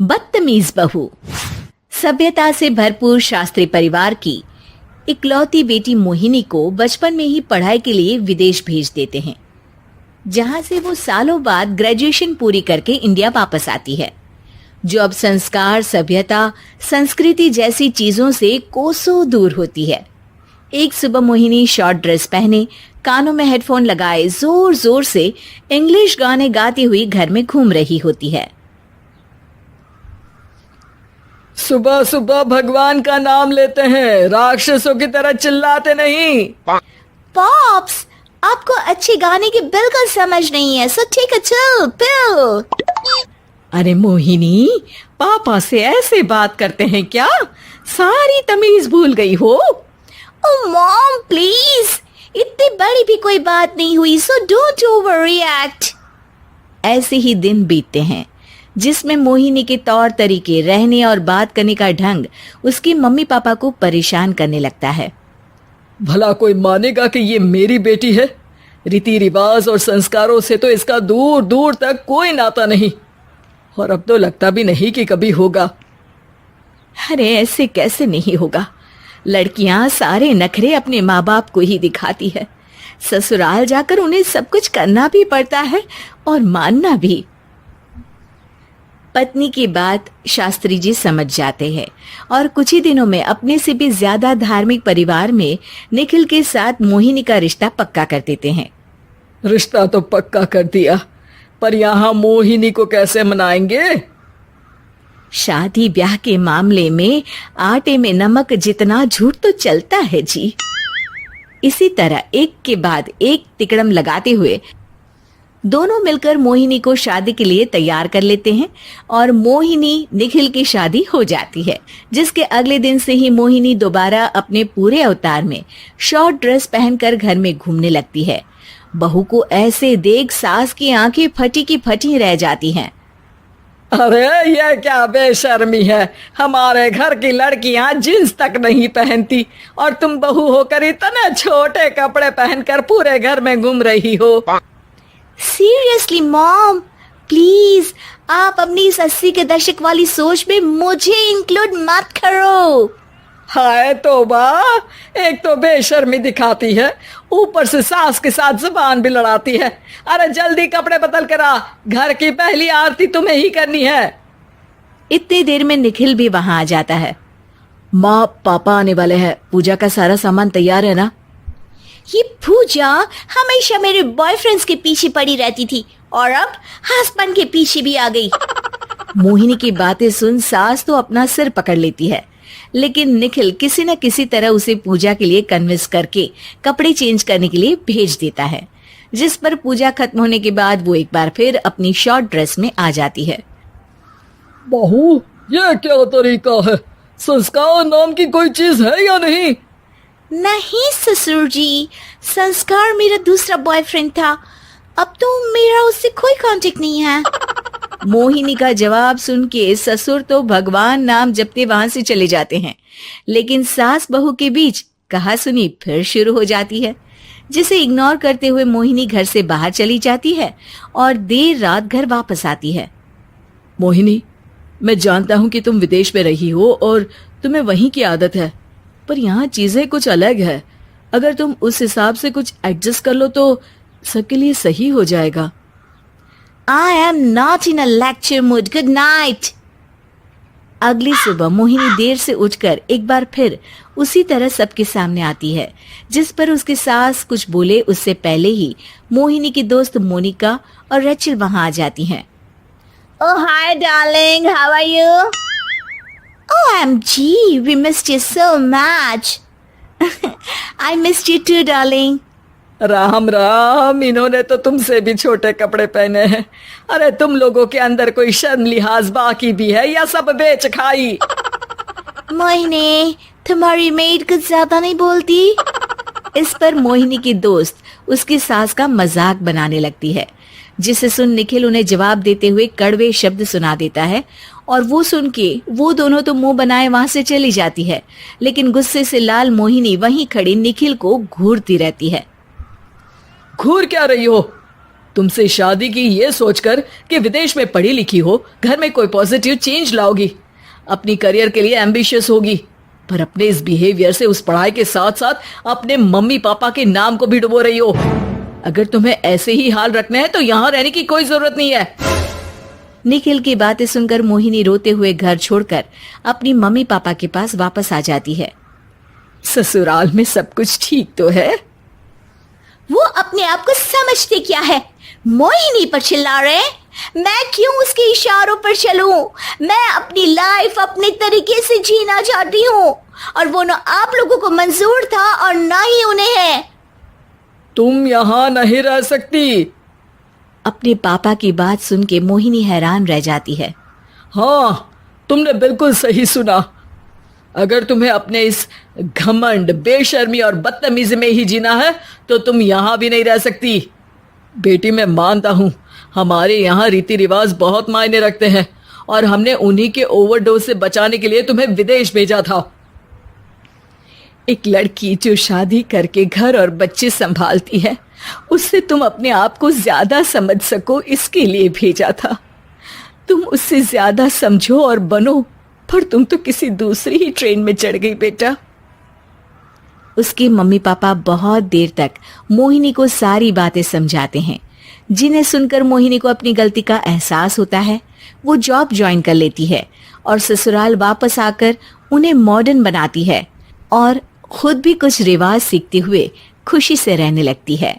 बदतमीज बहू। सभ्यता से भरपूर शास्त्री परिवार की इकलौती बेटी मोहिनी को बचपन में ही पढ़ाई के लिए विदेश भेज देते हैं, जहां से वो सालों बाद ग्रेजुएशन पूरी करके इंडिया वापस आती है, जो अब संस्कार, सभ्यता, संस्कृति जैसी चीजों से कोसों दूर होती है। एक सुबह मोहिनी शॉर्ट ड्रेस पहने, कानों में हेडफोन लगाए जोर जोर से इंग्लिश गाने गाती हुई घर में घूम रही होती है। सुबह सुबह भगवान का नाम लेते हैं, राक्षसों की तरह चिल्लाते नहीं। पॉप्स, आपको अच्छे गाने की बिल्कुल समझ नहीं है, सो ठीक है, चिल पिल। अरे मोहिनी, पापा से ऐसे बात करते हैं क्या? सारी तमीज भूल गई हो। ओह मॉम प्लीज, इतनी बड़ी भी कोई बात नहीं हुई, सो डोंट ओवर रिएक्ट। ऐसे ही दिन बीतते हैं जिसमें मोहिनी के तौर तरीके, रहने और बात करने का ढंग उसकी मम्मी पापा को परेशान करने लगता है। भला कोई मानेगा कि ये मेरी बेटी है? रीति रिवाज और संस्कारों से तो इसका दूर दूर तक कोई नाता नहीं, और अब तो लगता भी नहीं कि कभी होगा। अरे ऐसे कैसे नहीं होगा? लड़कियां सारे नखरे अपने माँ बाप को ही दिखाती है। ससुराल जाकर उन्हें सब कुछ करना भी पड़ता है और मानना भी। पत्नी की बात शास्त्री जी समझ जाते हैं और कुछ ही दिनों में अपने से भी ज्यादा धार्मिक परिवार में निखिल के साथ मोहिनी का रिश्ता पक्का कर देते हैं। रिश्ता तो पक्का कर दिया, पर यहाँ मोहिनी को कैसे मनाएंगे? शादी ब्याह के मामले में आटे में नमक जितना झूठ तो चलता है जी। इसी तरह एक के बाद एक तिकड़म लगाते हुए दोनों मिलकर मोहिनी को शादी के लिए तैयार कर लेते हैं और मोहिनी निखिल की शादी हो जाती है, जिसके अगले दिन से ही मोहिनी दोबारा अपने पूरे अवतार में शॉर्ट ड्रेस पहनकर घर में घूमने लगती है। बहू को ऐसे देख सास की आंखें फटी की फटी रह जाती हैं। अरे ये क्या बेशर्मी है, हमारे घर की लड़कियां जींस तक नहीं पहनती और तुम बहू होकर इतने छोटे कपड़े पहनकर पूरे घर में घूम रही हो। सीरियसली मॉम, प्लीज आप अपनी इस 80 के दशक वाली सोच में मुझे इंक्लूड मत करो। हाय तौबा, एक तो बेशर्मी दिखाती है, ऊपर से सास के साथ जुबान भी लड़ाती है। अरे जल्दी कपड़े बदल कर आ, घर की पहली आरती तुम्हें ही करनी है। इतनी देर में निखिल भी वहां आ जाता है। माँ, पापा आने वाले हैं, पूजा का सारा सामान तैयार है ना? ये पूजा हमेशा मेरे बॉयफ्रेंड्स के पीछे पड़ी रहती थी और अब हस्बैंड के पीछे भी आ गई। मोहिनी की बातें सुन सास तो अपना सिर पकड़ लेती है, लेकिन निखिल किसी न किसी तरह उसे पूजा के लिए कन्विंस करके कपड़े चेंज करने के लिए भेज देता है, जिस पर पूजा खत्म होने के बाद वो एक बार फिर अपनी शॉर्ट ड्रेस में आ जाती है। बहू, ये क्या तरीका है? संस्कार नाम की कोई चीज है या नहीं? नहीं ससुर जी, संस्कार मेरा दूसरा बॉयफ्रेंड था, अब तो मेरा उससे कोई कांटेक्ट नहीं है। मोहिनी का जवाब सुन के ससुर तो भगवान नाम जपते वहां से चले जाते हैं, लेकिन सास बहू के बीच कहा सुनी फिर शुरू हो जाती है, जिसे इग्नोर करते हुए मोहिनी घर से बाहर चली जाती है और देर रात घर वापस आती है। मोहिनी, मैं जानता हूँ कि तुम विदेश में रही हो और तुम्हें वहीं की आदत है, पर यहाँ चीजें कुछ अलग है। अगर तुम उस हिसाब से कुछ एडजस्ट कर लो तो सबके लिए सही हो जाएगा। I am not in a lecture mood. Good night. अगली सुबह मोहिनी देर से उठकर एक बार फिर उसी तरह सबके सामने आती है, जिस पर उसकी सास कुछ बोले उससे पहले ही मोहिनी की दोस्त मोनिका और रचिल वहां आ जाती हैं। Oh hi darling, how are you? OMG, we missed you so much. I missed you too darling. Ram Ram, इन्होंने तो तुमसे भी छोटे कपड़े पहने हैं। अरे तुम लोगों के अंदर कोई शर्म लिहाज बाकी भी है या सब बेच खाई? मोहिनी, तुम्हारी मेड कुछ ज्यादा नहीं बोलती? इस पर मोहिनी की दोस्त उसकी सास का मजाक बनाने लगती है, जिसे सुन निखिल उन्हें जवाब देते हुए कड़वे शब्द सुना देता है और वो सुन के वो दोनों तो मुंह बनाए वहां से चली जाती है, लेकिन गुस्से से लाल मोहिनी वहीं खड़ी निखिल को घूरती रहती है। घूर क्या रही हो? तुमसे शादी की ये सोचकर कि विदेश में पढ़ी लिखी हो, घर में कोई पॉजिटिव चेंज लाओगी, अपनी करियर के लिए एम्बिशियस होगी, पर अपने इस बिहेवियर से उस पढ़ाई के साथ साथ अपने मम्मी पापा के नाम को भी डुबो रही हो। अगर तुम्हें ऐसे ही हाल रखना है तो यहाँ रहने की कोई जरूरत नहीं है। निखिल की बातें सुनकर मोहिनी रोते हुए घर छोड़कर अपनी मम्मी पापा के पास वापस आ जाती है। ससुराल में सब कुछ ठीक तो है? वो अपने आप को समझते क्या है? मोहिनी पर चिल्ला रहे हैं? मैं क्यों उसके इशारों पर चलूं? मैं अपनी लाइफ अपने तरीके से जीना चाहती हूँ और वो ना आप लोगों को मंजूर था और ना ही उन्हें है। तुम यहाँ नहीं रह सकती। अपने पापा की बात सुन के मोहिनी हैरान रह जाती है। हाँ, तुमने बिल्कुल सही सुना। अगर तुम्हें अपने इस घमंड, बेशर्मी और बदतमीजी में ही जीना है तो तुम यहाँ भी नहीं रह सकती। बेटी, मैं मानता हूँ हमारे यहाँ रीति रिवाज बहुत मायने रखते हैं और हमने उन्हीं के ओवरडोज से बचाने के लिए तुम्हें विदेश भेजा था। एक लड़की जो शादी करके घर और बच्चे संभालती है, उससे तुम अपने आप को ज्यादा समझ सको इसके लिए भेजा था। तुम उससे ज्यादा समझो और बनो, पर तुम तो किसी दूसरी ही ट्रेन में चढ़ गई बेटा। उसके मम्मी पापा बहुत देर तक मोहिनी को सारी बातें समझाते हैं, जिन्हें सुनकर मोहिनी को अपनी गलती का एहसास होता है। वो जॉब ज्वाइन कर लेती है और ससुराल वापस आकर उन्हें मॉडर्न बनाती है और खुद भी कुछ रिवाज सीखते हुए खुशी से रहने लगती है।